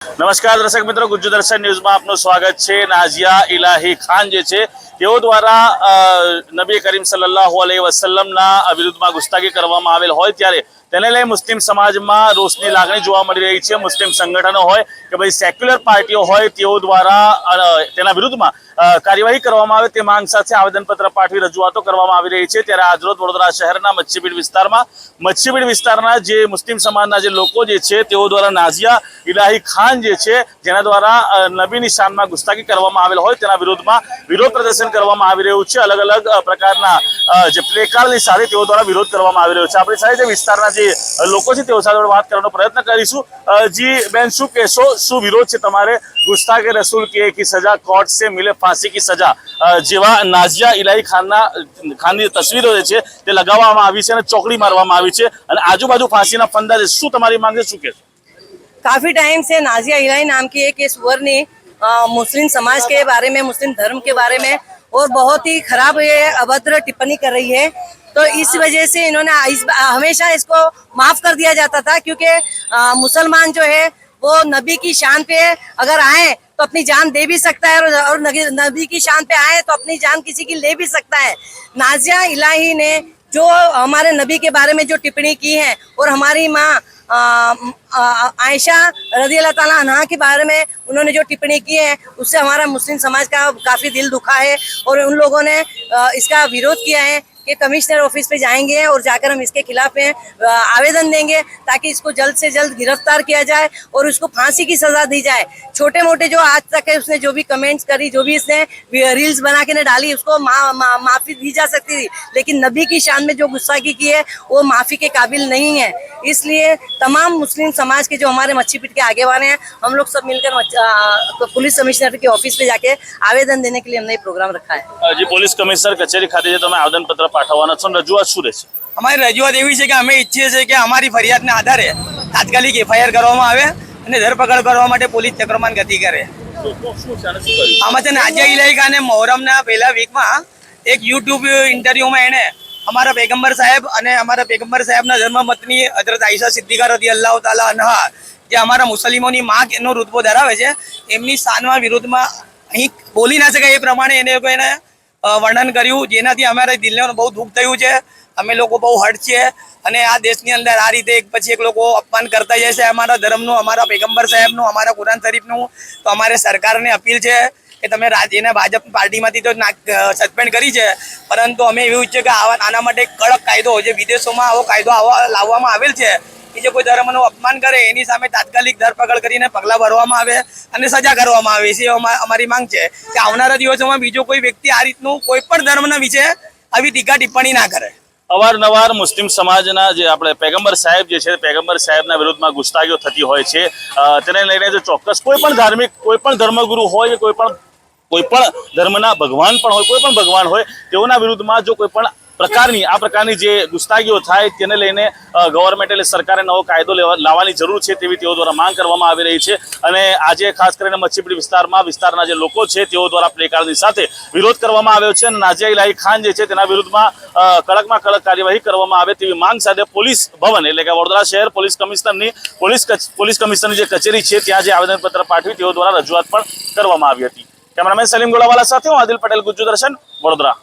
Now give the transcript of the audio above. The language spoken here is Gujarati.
નમસ્કાર દર્શક મિત્રો, ગુજ્જુ દર્શન ન્યૂઝમાં આપનું સ્વાગત છે। નાઝિયા ઇલાહી ખાન જે છે તેઓ દ્વારા નબી કરીમ સલ્લલ્લાહુ અલૈહિ વસલ્લમના વિરુદ્ધમાં ગુસ્તાખી કરવામાં આવેલ હોય ત્યારે તેને લઈ મુસ્લિમ સમાજમાં રોષની લાગણી જોવા મળી રહી છે। મુસ્લિમ સંગઠનો હોય કે ભાઈ સેક્યુલર પાર્ટીઓ હોય તેઓ દ્વારા તેના વિરુદ્ધમાં કાર્યવાહી કરવામાં આવે તે માંગ સાથે આવેદનપત્ર પાઠવી રજૂઆતો કરવામાં આવી રહી છે। ત્યારે આજરોજ વડોદરા શહેરના મચ્છીબીડ વિસ્તારના જે મુસ્લિમ સમાજના જે લોકો જે છે તેઓ દ્વારા નાઝિયા ઇલાહી ખાન જે છે જેના દ્વારા નબીની શાનમાં ગુસ્તાખી કરવામાં આવેલ હોય તેના વિરોધમાં વિરોધ પ્રદર્શન કરવામાં આવી રહ્યું છે। અલગ અલગ પ્રકારના જે પ્લેકાર્ડની સાથે તેઓ દ્વારા વિરોધ કરવામાં આવી રહ્યો છે। આપણી સાથે જે વિસ્તારના જે લોકો છે તેઓ સાથે વાત કરવાનો પ્રયત્ન કરીશું। જી બેન, શું કહેશો, શું વિરોધ છે તમારે गुस्ताखे रसूल की सजा कोर्ट से मिले फांसी की सजा जेवा नाज़िया इलाही खाननी तस्वीरों છે તે લગાવવામાં આવી છે અને ચોકડી મારવામાં આવી છે અને આજુબાજુ फांसीना फंदा છે। શું તમારી માંગ છે, શું કહેશો? काफी टाइम से नाज़िया इलाही नाम की एक सुवर्णी मुस्लिम समाज के बारे में, मुस्लिम धर्म के बारे में और बहुत ही खराब ये अभद्र टिप्पणी कर रही है। तो इस वजह से इन्होंने हमेशा इसको माफ कर दिया जाता था, क्योंकि मुसलमान जो है वो नबी की शान पे अगर आए तो अपनी जान दे भी सकता है और नबी की शान पे आए तो अपनी जान किसी की ले भी सकता है। नाज़िया इलाही ने जो हमारे नबी के बारे में जो टिप्पणी की है और हमारी माँ आयशा रज़ी अल्लाह ताला अन्हा के बारे में उन्होंने जो टिप्पणी की है उससे हमारा मुस्लिम समाज का काफ़ी दिल दुखा है और उन लोगों ने इसका विरोध किया है कि कमिश्नर ऑफिस पे जाएंगे और जाकर हम इसके खिलाफ आवेदन देंगे ताकि इसको जल्द से जल्द गिरफ्तार किया जाए और उसको फांसी की सजा दी जाए। छोटे मोटे जो आज तक है उसने जो भी कमेंट्स करी, जो भी इसने रील्स बना के ने डाली, उसको माफ़ी दी जा सकती थी, लेकिन नबी की शान में जो गुस्ताखी की है वो माफ़ी के काबिल नहीं है। इसलिए तमाम मुस्लिम समाज के जो हमारे मच्छीपीट के आगे वाले हैं, हम लोग सब मिलकर पुलिस कमिश्नर के ऑफिस पे जाके आवेदन देने के लिए हमने प्रोग्राम रखा है। जी, पुलिस कमिश्नर कचेरी खाते તમે આવેદન પત્ર પાઠવવાના છો, રજૂઆત શું રહેશે? અમારી રજૂઆત એવી છે કે અમે ઈચ્છીએ છીએ કે અમારી ફરિયાદના આધારે તાત્કાલિક એફઆઈઆર કરવામાં આવે અને ધરપકડ કરવા માટે પોલીસ ચક્રમાન ગતિ કરે। આમાં છે નાઝિયા ઇલાહી ખાને મોહરમના પહેલા વીકમાં એક યુટ્યુબ ઇન્ટરવ્યુમાં એણે અમારા પેગમ્બર સાહેબ અને અમારા પેગમ્બર સાહેબના ધર્મપત્ની હજરત આયશા સિદ્દીકા રઝિયલ્લાહુ તાલા અન્હા જે અમારા મુસલિમોની માં એનો રુતબો ધરાવે છે, એમની શાનમાં વિરુદ્ધમાં અહીં બોલી ના શકાય એ પ્રમાણે એને કોઈને વર્ણન કર્યું, જેનાથી અમારા દિલને બહુ દુઃખ થયું છે। અમે લોકો બહુ હર્ટ છીએ અને આ દેશની અંદર આ રીતે એક પછી એક લોકો અપમાન કરતા જાય છે અમારા ધર્મનું, અમારા પેગમ્બર સાહેબનું, અમારા કુરાન શરીફનું। તો અમારે સરકારને અપીલ છે કે તમે એને ભાજપ પાર્ટીમાંથી તો સસ્પેન્ડ કરી છે, પરંતુ અમે એવું ઈચ્છીએ કે આના માટે કડક કાયદો, જે વિદેશોમાં આવો કાયદો લાવવામાં આવેલ છે કે જે કોઈ ધર્મનું અપમાન કરે એની સામે તાત્કાલિક ધરપકડ કરીને પગલાં ભરવામાં આવે અને સજા કરવામાં આવે છે। અમારી માંગ છે કે આવનારા દિવસોમાં બીજો કોઈ વ્યક્તિ આ રીતનું કોઈ પણ ધર્મના વિશે આવી ટીકા ટિપ્પણી ના કરે। અવારનવાર મુસ્લિમ સમાજના જે આપણે પેગમ્બર સાહેબ જે છે પેગમ્બર સાહેબના વિરુદ્ધમાં ગુસ્તાખીઓ થતી હોય છે, તેને લઈને જો ચોક્કસ કોઈ પણ ધાર્મિક, કોઈ પણ ધર્મગુરુ હોય, કોઈ પણ ધર્મના ભગવાન પણ હોય, કોઈ પણ ભગવાન હોય, તેઓના વિરુદ્ધમાં જો કોઈ પણ આ પ્રકારની જે ગુસ્તાખીઓ થાય તેને લઈને ગવર્મેન્ટ એટલે સરકારે નવો કાયદો લાવવાની જરૂર છે તેવી તેઓ દ્વારા માંગ કરવામાં આવી રહી છે। અને આજે ખાસ કરીને મચ્છીપીડ વિસ્તારના જે લોકો છે તેઓ દ્વારા પ્લેકાર્ડની સાથે વિરોધ કરવામાં આવ્યો છે અને નાઝિયા ઇલાહી ખાન જે છે તેના વિરુદ્ધમાં કડકમાં કડક કાર્યવાહી કરવામાં આવે તેવી માંગ સાથે પોલીસ ભવન એટલે કે વડોદરા શહેર પોલીસ કમિશનરની જે કચેરી છે ત્યાં જે આવેદનપત્ર પાઠવી તેઓ દ્વારા રજૂઆત પણ કરવામાં આવી હતી। કેમેરામેન સલીમ ગોલાવાલા સાથે હું આદિલ પટેલ, ગુજ્જુ દર્શન, વડોદરા।